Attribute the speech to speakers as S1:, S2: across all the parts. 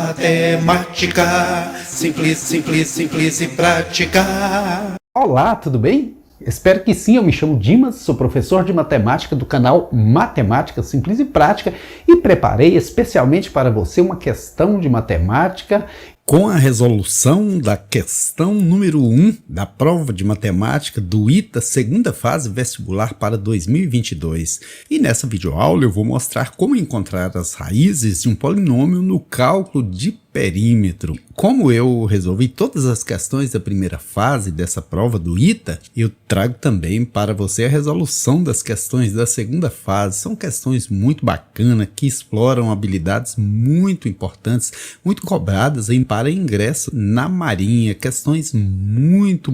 S1: Matemática, simples, simples, simples e prática.
S2: Olá, tudo bem? Espero que sim, eu me chamo Dimas, sou professor de matemática do canal Matemática Simples e Prática e preparei especialmente para você uma questão de matemática com a resolução da questão número 1 da prova de matemática do ITA, segunda fase vestibular para 2022. E nessa videoaula eu vou mostrar como encontrar as raízes de um polinômio no cálculo de perímetro. Como eu resolvi todas as questões da primeira fase dessa prova do ITA, eu trago também para você a resolução das questões da segunda fase. São questões muito bacanas que exploram habilidades muito importantes, muito cobradas para ingresso na Marinha. Questões muito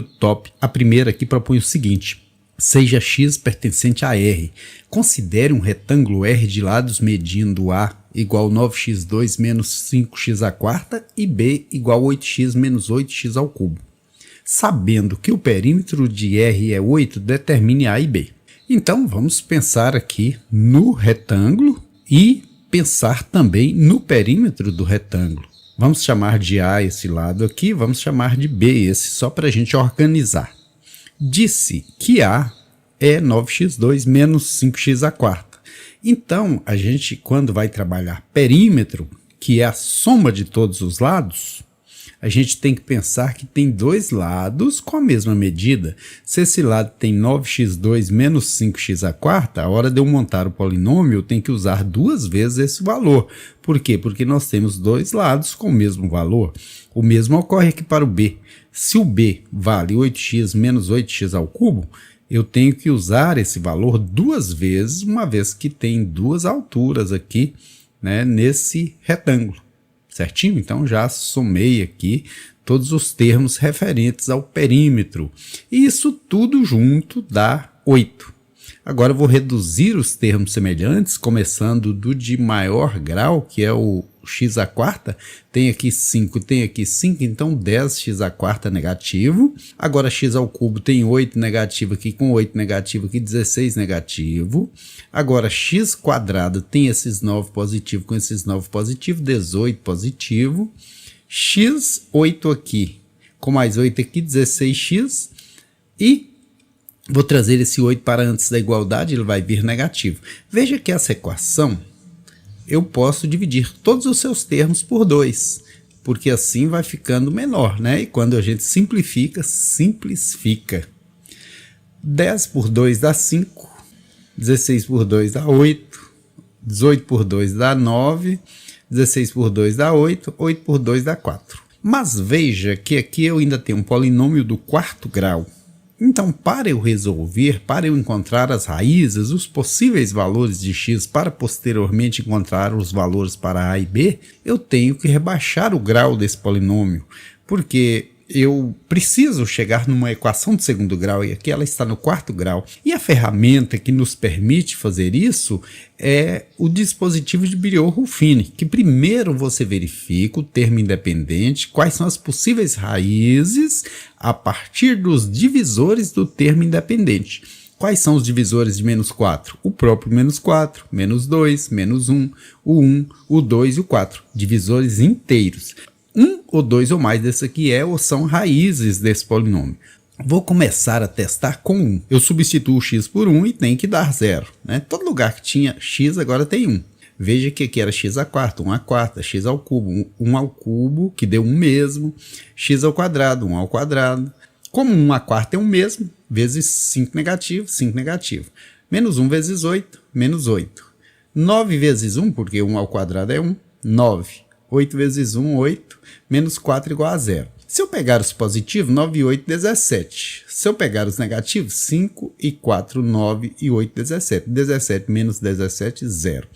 S2: top. A primeira aqui propõe o seguinte: seja x pertencente a R. Considere um retângulo R de lados medindo A igual 9x2 menos 5x à quarta e B igual 8x menos 8x ao cubo. Sabendo que o perímetro de R é 8, determine A e B. Então vamos pensar aqui no retângulo e pensar também no perímetro do retângulo. Vamos chamar de A esse lado aqui, vamos chamar de B esse, só para a gente organizar. Disse que A é 9x2 menos 5x à quarta. Então, a gente, quando vai trabalhar perímetro, que é a soma de todos os lados, a gente tem que pensar que tem dois lados com a mesma medida. Se esse lado tem 9x2 menos 5x à quarta, a hora de eu montar o polinômio, eu tenho que usar duas vezes esse valor. Por quê? Porque nós temos dois lados com o mesmo valor. O mesmo ocorre aqui para o B. Se o B vale 8x menos 8x ao cubo, eu tenho que usar esse valor duas vezes, uma vez que tem duas alturas aqui, né, nesse retângulo. Certinho? Então já somei aqui todos os termos referentes ao perímetro. E isso tudo junto dá 8. Agora eu vou reduzir os termos semelhantes, começando do de maior grau, que é o x à quarta. Tem aqui 5, tem aqui 5, então 10x à quarta negativo. Agora x ao cubo tem 8 negativo aqui, com 8 negativo aqui, 16 negativo. Agora x quadrado tem esses 9 positivo com esses 9 positivo, 18 positivo. X, 8 aqui, com mais 8 aqui, 16x. E vou trazer esse 8 para antes da igualdade, ele vai vir negativo. Veja que essa equação, eu posso dividir todos os seus termos por 2, porque assim vai ficando menor, né? E quando a gente simplifica, simplifica. 10 por 2 dá 5, 16 por 2 dá 8, 18 por 2 dá 9, 16 por 2 dá 8, 8 por 2 dá 4. Mas veja que aqui eu ainda tenho um polinômio do quarto grau. Então, para eu resolver, para eu encontrar as raízes, os possíveis valores de x para posteriormente encontrar os valores para a e b, eu tenho que rebaixar o grau desse polinômio, porque eu preciso chegar numa equação de segundo grau e aqui ela está no quarto grau. E a ferramenta que nos permite fazer isso é o dispositivo de Briot-Ruffini, que primeiro você verifica o termo independente, quais são as possíveis raízes a partir dos divisores do termo independente. Quais são os divisores de menos 4? O próprio menos 4, menos 2, menos 1, o 1, o 2 e o 4. Divisores inteiros. Um ou dois ou mais desse aqui ou são raízes desse polinômio. Vou começar a testar com 1. Eu substituo x por 1 e tem que dar 0. Né? Todo lugar que tinha x agora tem 1. Veja que aqui era x à quarta, 1 à quarta, x ao cubo, 1 ao cubo, que deu 1 mesmo, x ao quadrado, 1 ao quadrado. Como 1 à quarta é 1 mesmo, vezes 5 negativo, 5 negativo. Menos 1 vezes 8, menos 8. 9 vezes 1, porque 1 ao quadrado é 1, 9. 8 vezes 1, 8, menos 4 igual a 0. Se eu pegar os positivos, 9 e 8, 17. Se eu pegar os negativos, 5 e 4, 9 e 8, 17. 17 menos 17, 0.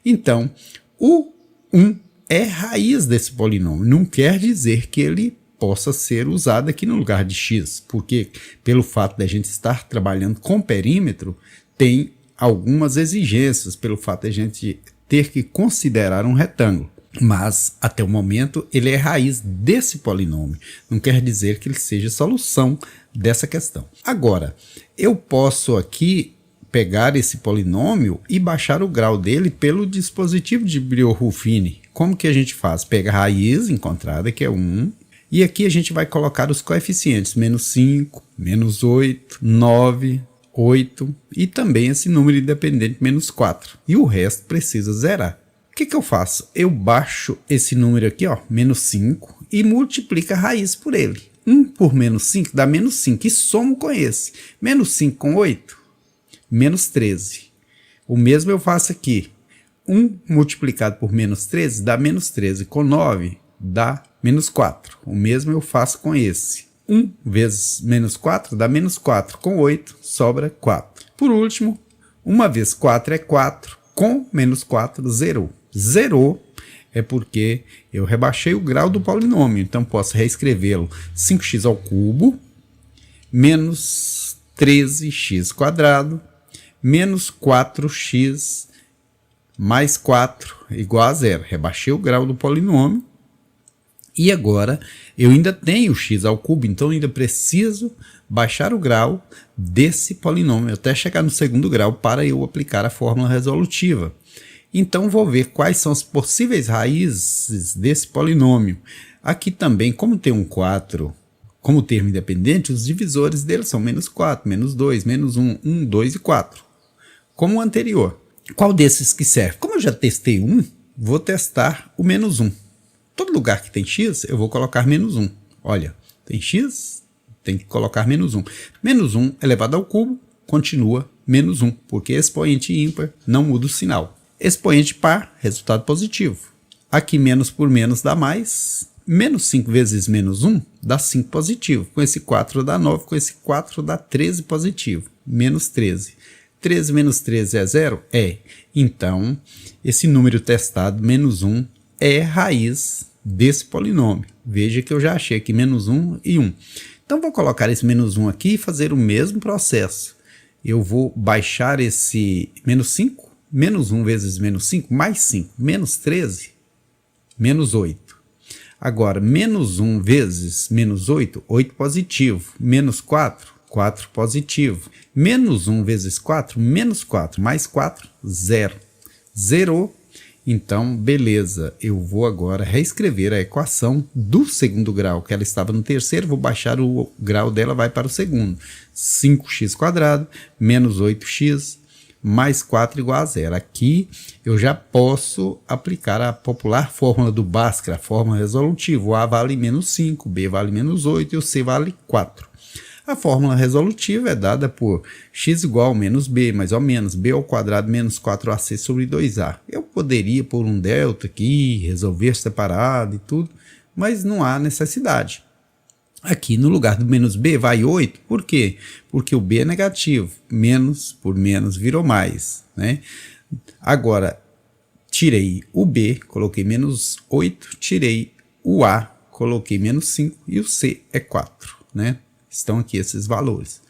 S2: Então, o 1 é raiz desse polinômio. Não quer dizer que ele possa ser usado aqui no lugar de x, porque pelo fato de a gente estar trabalhando com perímetro, tem algumas exigências, pelo fato de a gente ter que considerar um retângulo. Mas, até o momento, ele é raiz desse polinômio. Não quer dizer que ele seja solução dessa questão. Agora, eu posso aqui pegar esse polinômio e baixar o grau dele pelo dispositivo de Briot-Ruffini.
S1: como que a gente faz? Pega a raiz encontrada, que é 1, e aqui a gente vai colocar os coeficientes, menos 5, menos 8, 9, 8 e também esse número independente, menos 4. E o resto precisa zerar. O que eu faço? Eu baixo esse número aqui, ó, menos 5, e multiplico a raiz por ele. 1 por menos 5 dá menos 5, e somo com esse. Menos 5 com 8, menos 13. O mesmo eu faço aqui. 1 multiplicado por menos 13 dá menos 13, com 9 dá menos 4. O mesmo eu faço com esse. 1 vezes menos 4 dá menos 4, com 8 sobra 4. Por último, 1 vezes 4 é 4, com menos 4 zerou. Zerou é porque eu rebaixei o grau do polinômio, então posso reescrevê-lo 5x ao cubo, menos 13x² menos 4x mais 4 igual a 0. Rebaixei o grau do polinômio. E agora eu ainda tenho x ao cubo, então eu ainda preciso baixar o grau desse polinômio até chegar no segundo grau para eu aplicar a fórmula resolutiva. Então vou ver quais são as possíveis raízes desse polinômio. Aqui também, como tem um 4 como termo independente, os divisores dele são menos 4, menos 2, menos 1, 1, 2 e 4. Como o anterior. Qual desses que serve? Como eu já testei 1, vou testar o menos 1. Todo lugar que tem x, eu vou colocar menos 1. Olha, tem x, tem que colocar menos 1. Menos 1 elevado ao cubo continua menos 1, porque expoente ímpar não muda o sinal. Expoente par, resultado positivo. Aqui menos por menos dá mais. Menos 5 vezes menos 1 dá 5 positivo. Com esse 4 dá 9, com esse 4 dá 13 positivo. Menos 13. 13 menos 13 é 0? É. Então, esse número testado, menos 1, é raiz desse polinômio. Veja que eu já achei aqui menos 1 e 1. Então, vou colocar esse menos 1 aqui e fazer o mesmo processo. Eu vou baixar esse menos 5, menos 1 vezes menos 5, mais 5, menos 13, menos 8. Agora, menos 1 vezes menos 8, 8 positivo. Menos 4, 4 positivo. Menos 1 vezes 4, menos 4, mais 4, 0. Zerou. Então, beleza, eu vou agora reescrever a equação do segundo grau, que ela estava no terceiro, vou baixar o grau dela, vai para o segundo. 5x² menos 8x mais 4 igual a 0. Aqui eu já posso aplicar a popular fórmula do Bhaskara, a fórmula resolutiva. O A vale menos 5, B vale menos 8 e o C vale 4. A fórmula resolutiva é dada por x igual a menos b, mais ou menos, b ao quadrado menos 4ac sobre 2a. Eu poderia pôr um delta aqui, resolver separado e tudo, mas não há necessidade. Aqui no lugar do menos b vai 8, por quê? Porque o b é negativo, menos por menos virou mais, né? Agora, tirei o b, coloquei menos 8, tirei o a, coloquei menos 5 e o c é 4, né? Estão aqui esses valores.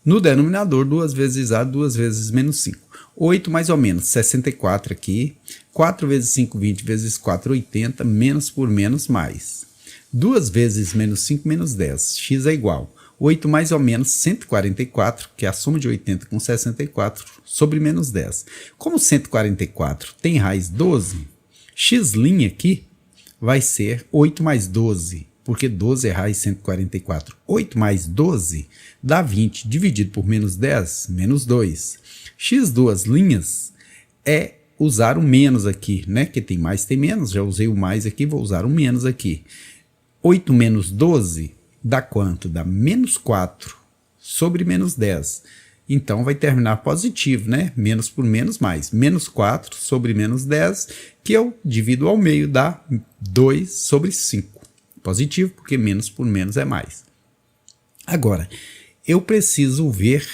S1: No denominador, 2 vezes A, 2 vezes menos 5. 8 mais ou menos, 64 aqui. 4 vezes 5, 20 vezes 4, 80. Menos por menos, mais. 2 vezes menos 5, menos 10. X é igual. 8 mais ou menos, 144, que é a soma de 80 com 64, sobre menos 10. Como 144 tem raiz 12, x' aqui vai ser 8 mais 12. Porque 12 é raiz 144. 8 mais 12 dá 20, dividido por menos 10, menos 2. X duas linhas é usar o menos aqui, né? Que tem mais, tem menos. Já usei o mais aqui, vou usar o menos aqui. 8 menos 12 dá quanto? Dá menos 4 sobre menos 10. Então vai terminar positivo, né? Menos por menos, mais. Menos 4 sobre menos 10, que eu divido ao meio, dá 2 sobre 5. Positivo, porque menos por menos é mais. Agora, eu preciso ver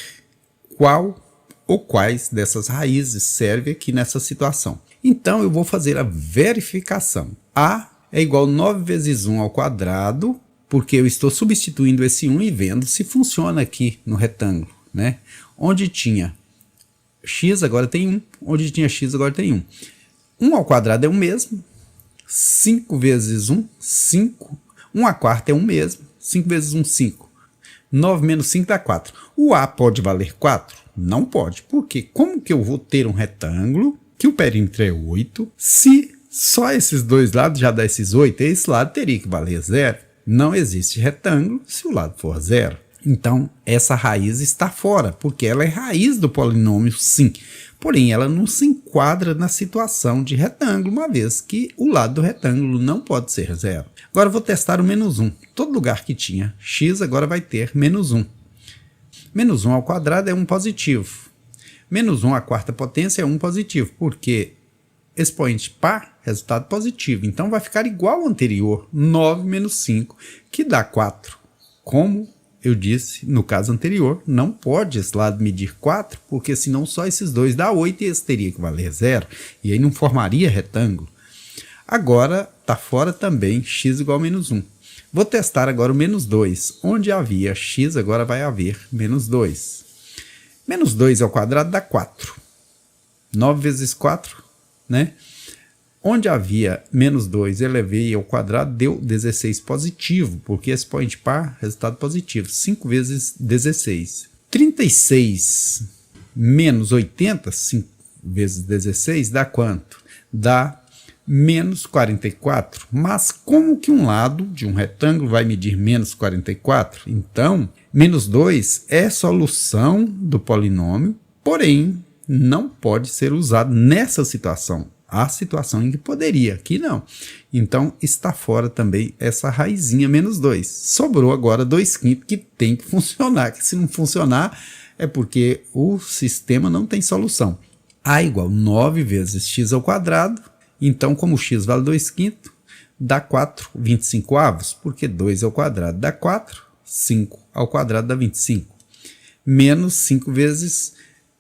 S1: qual ou quais dessas raízes serve aqui nessa situação. Então, eu vou fazer a verificação. A é igual a 9 vezes 1 ao quadrado, porque eu estou substituindo esse 1 e vendo se funciona aqui no retângulo, né? Onde tinha x, agora tem 1. Onde tinha x, agora tem 1. 1 ao quadrado é o mesmo. 5 vezes 1, 5. 1 à quarta é 1 mesmo. 5 vezes 1, 5. 9 menos 5 dá 4. O A pode valer 4? Não pode. Por quê? Como que eu vou ter um retângulo que o perímetro é 8 se Só esses dois lados já dá esses 8. Esse lado teria que valer 0. Não existe retângulo se o lado for 0. Então, essa raiz está fora, porque ela é raiz do polinômio, sim. Porém, ela não se enquadra na situação de retângulo, uma vez que o lado do retângulo não pode ser 0. Agora, eu vou testar o menos 1. Todo lugar que tinha x, agora vai ter menos 1. Menos 1 ao quadrado é 1 positivo. Menos 1 à quarta potência é 1 positivo, porque expoente par, resultado positivo. Então, vai ficar igual ao anterior, 9 menos 5, que dá 4. Como eu disse no caso anterior, não pode esse lado medir 4, porque senão só esses dois dá 8 e esse teria que valer 0. E aí não formaria retângulo. Agora está fora também x igual a menos 1. Vou testar agora o menos 2. Onde havia x, agora vai haver menos 2. Menos 2 ao quadrado dá 4. 9 vezes 4, né? Onde havia menos 2, elevei ao quadrado, deu 16 positivo, porque expoente par, resultado positivo. 5 vezes 16. 36 menos 80, 5 vezes 16, dá quanto? Dá menos 44. Mas como que um lado de um retângulo vai medir menos 44? Então, menos 2 é solução do polinômio, porém, não pode ser usado nessa situação. A situação em que poderia, aqui não. Então, está fora também essa raizinha menos 2. Sobrou agora 2/5 que tem que funcionar, que se não funcionar é porque o sistema não tem solução. A igual 9 vezes x ao quadrado, então como x vale 2/5, dá 4 25avos, porque 2 ao quadrado dá 4, 5 ao quadrado dá 25. Menos 5 vezes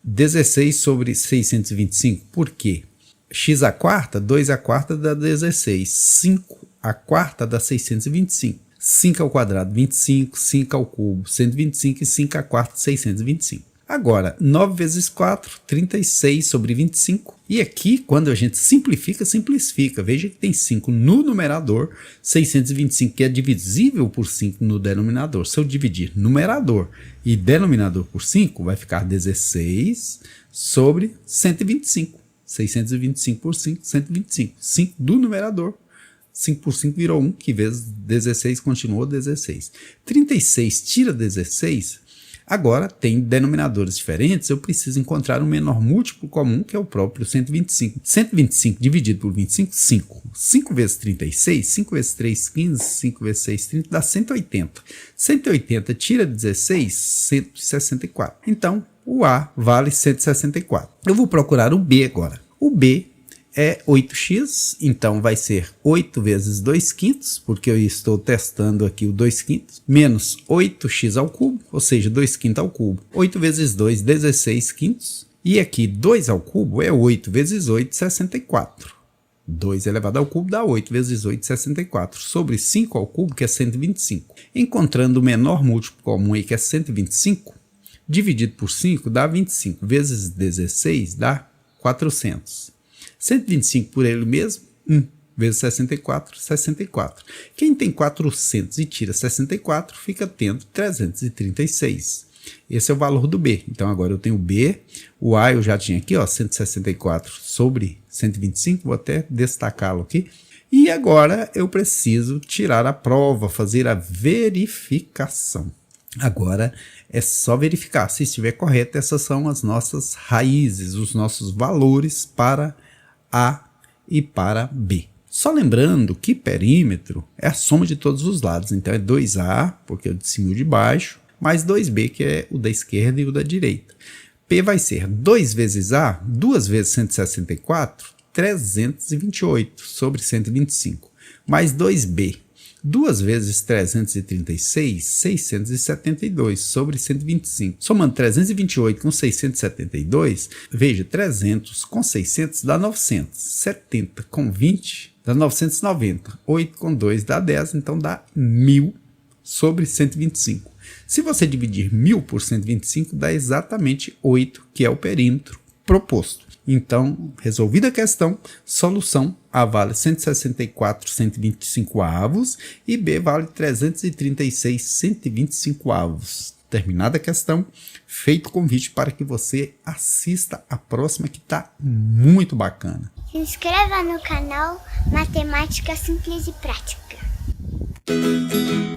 S1: 16 sobre 625, por quê? X à quarta, 2 à quarta dá 16, 5 à quarta dá 625, 5 ao quadrado 25, 5 ao cubo 125 e 5 à quarta 625. Agora, 9 vezes 4, 36 sobre 25. E aqui, quando a gente simplifica, simplifica. Veja que tem 5 no numerador, 625 que é divisível por 5 no denominador. Se eu dividir numerador e denominador por 5, vai ficar 16 sobre 125. 625 por 5, 125. 5 do numerador. 5 por 5 virou 1, que vezes 16 continuou 16. 36 tira 16, agora tem denominadores diferentes, eu preciso encontrar um menor múltiplo comum, que é o próprio 125. 125 dividido por 25, 5. 5 vezes 36, 5 vezes 3, 15, 5 vezes 6, 30, dá 180. 180 tira 16, 164. Então, o A vale 164. Eu vou procurar o B agora. O B é 8x, então vai ser 8 vezes 2/5, porque eu estou testando aqui o 2/5, menos 8x ao cubo, ou seja, 2/5 ao cubo. 8 vezes 2, 16/5. E aqui 2 ao cubo é 8 vezes 8, 64. 2 elevado ao cubo dá 8 vezes 8, 64. Sobre 5 ao cubo, que é 125. Encontrando o menor múltiplo comum aí, que é 125, dividido por 5 dá 25, vezes 16 dá 400. 125 por ele mesmo, 1 vezes 64, 64. Quem tem 400 e tira 64, fica tendo 336. Esse é o valor do B. Então agora eu tenho o B, o A eu já tinha aqui, ó, 164 sobre 125, vou até destacá-lo aqui. E agora eu preciso tirar a prova, fazer a verificação. Agora é só verificar se estiver correto. Essas são as nossas raízes, os nossos valores para A e para B. Só lembrando que perímetro é a soma de todos os lados. Então é 2A, porque é o de cima e o de baixo, mais 2B, que é o da esquerda e o da direita. P vai ser 2 vezes A, 2 vezes 164, 328 sobre 125, mais 2B. 2 vezes 336, 672 sobre 125. Somando 328 com 672, veja, 300 com 600 dá 900. 70 com 20 dá 990. 8 com 2 dá 10, então dá 1000 sobre 125. Se você dividir 1000 por 125, dá exatamente 8, que é o perímetro proposto. Então, resolvida a questão, solução: A vale 164 125avos e B vale 336 125avos. Terminada a questão, feito o convite para que você assista a próxima, que está muito bacana.
S3: Se inscreva no canal Matemática Simples e Prática.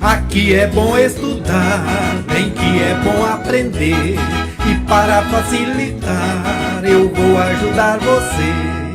S1: Aqui é bom estudar, bem que é bom aprender. E para facilitar, eu vou ajudar você.